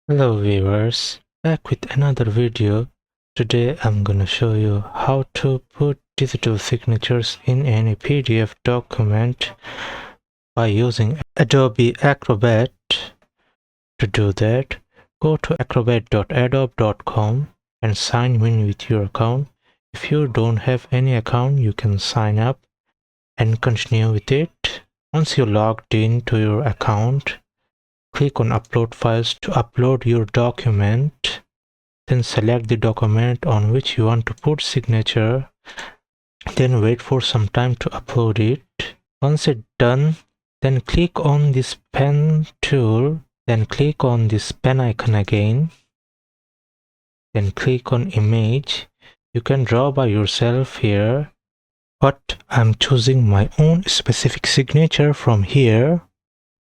Hello viewers, back with another video. Today I'm gonna show you how to put digital signatures in any PDF document by using Adobe Acrobat. To do that, go to acrobat.adobe.com and sign in with your account. If you don't have any account, you can sign up and continue with it. Once you're logged in to your account, click on Upload Files to upload your document. Then select the document on which you want to put signature. Then wait for some time to upload it. Once it's done, then click on this pen tool. Then click on this pen icon again. Then click on image. You can draw by yourself here, but I'm choosing my own specific signature from here.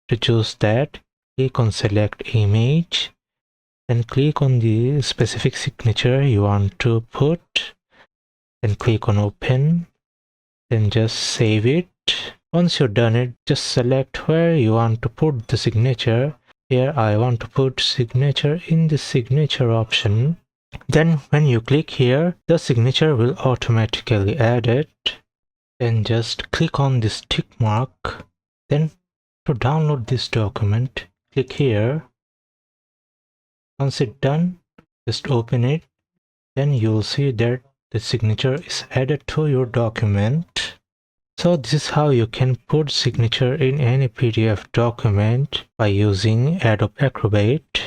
To choose that, click on select image. Then click on the specific signature you want to put. Then click on open. Then just save it. Once you're done it, just select where you want to put the signature. Here I want to put signature in the signature option. Then when you click here, the signature will automatically add it. Then just click on this tick mark. Then to download this document, click here. Once it's done, just open it. Then you'll see that the signature is added to your document. So this is how you can put signature in any PDF document by using Adobe Acrobat.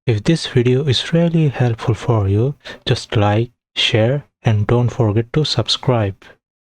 If this video is really helpful for you, just like, share, and don't forget to subscribe.